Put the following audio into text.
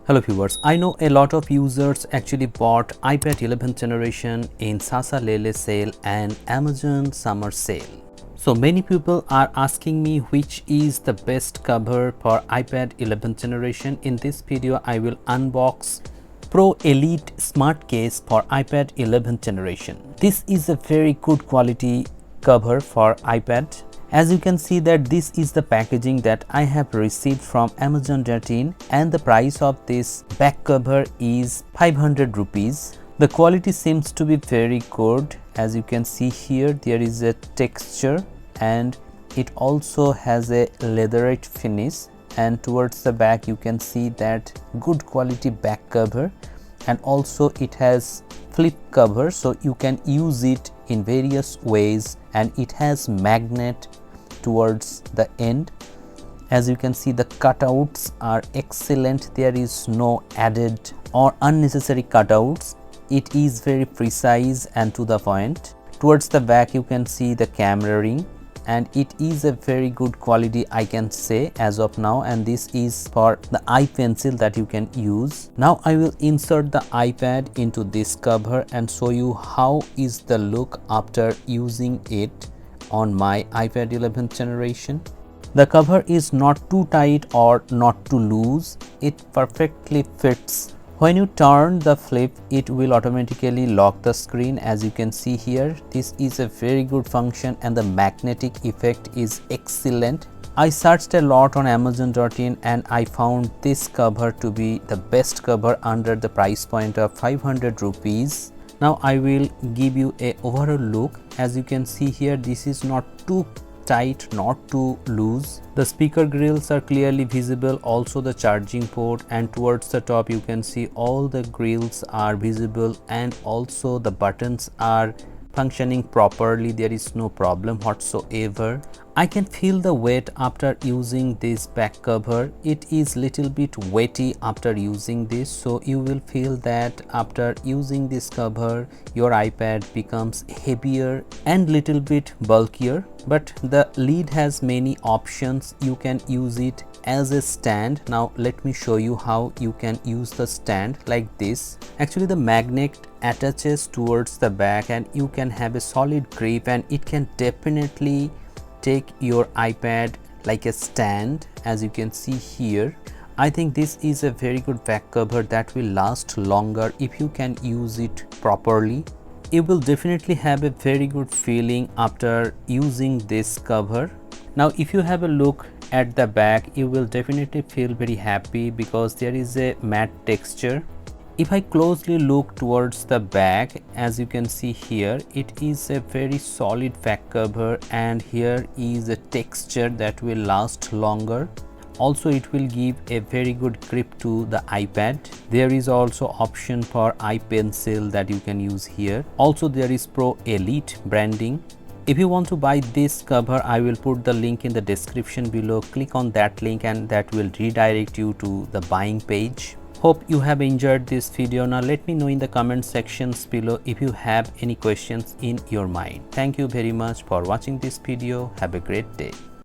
Hello viewers, I know a lot of users actually bought iPad 11th generation in Sasa Lele sale and Amazon summer sale. So many people are asking me which is the best cover for iPad 11th generation. In this video, I will unbox Pro Elite Smart Case for iPad 11th generation. This is a very good quality cover for iPad. As you can see that this is the packaging that I have received from Amazon.in, and the price of this back cover is 500 rupees. The quality seems to be very good. As you can see here, there is a texture and it also has a leatherette finish, and towards the back you can see that good quality back cover, and also it has flip cover so you can use it in various ways, and it has magnet towards the end. As you can see, the cutouts are excellent. There is no added or unnecessary cutouts. It is very precise and to the point. Towards the back you can see the camera ring, and it is a very good quality, I can say, as of now, and this is for the iPencil that you can use. Now I will insert the iPad into this cover and show you how is the look after using it on my iPad 11th generation. The cover is not too tight or not too loose. It perfectly fits. When you turn the flip, it will automatically lock the screen. As you can see here, this is a very good function and the magnetic effect is excellent. I searched a lot on Amazon.in and I found this cover to be the best cover under the price point of 500 rupees. Now I will give you a overall look. As you can see here, this is not too tight, not too loose. The speaker grills are clearly visible, also the charging port, and towards the top you can see all the grills are visible, and also the buttons are functioning properly. There is no problem whatsoever. I can feel the weight after using this back cover. It is little bit weighty after using this, so you will feel that after using this cover your iPad becomes heavier and little bit bulkier. But the lid has many options. You can use it as a stand. Now let me show you how you can use the stand like this. Actually the magnet attaches towards the back and you can have a solid grip, and it can definitely take your iPad like a stand. As you can see here, I think this is a very good back cover that will last longer if you can use it properly. You will definitely have a very good feeling after using this cover. Now if you have a look at the back, you will definitely feel very happy because there is a matte texture. If I closely look towards the back, as you can see here, it is a very solid back cover, and here is a texture that will last longer. Also it will give a very good grip to the iPad. There is also option for iPencil that you can use here. Also there is Pro Elite branding. If you want to buy this cover, I will put the link in the description below. Click on that link and that will redirect you to the buying page. Hope you have enjoyed this video. Now let me know in the comment sections below if you have any questions in your mind. Thank you very much for watching this video. Have a great day.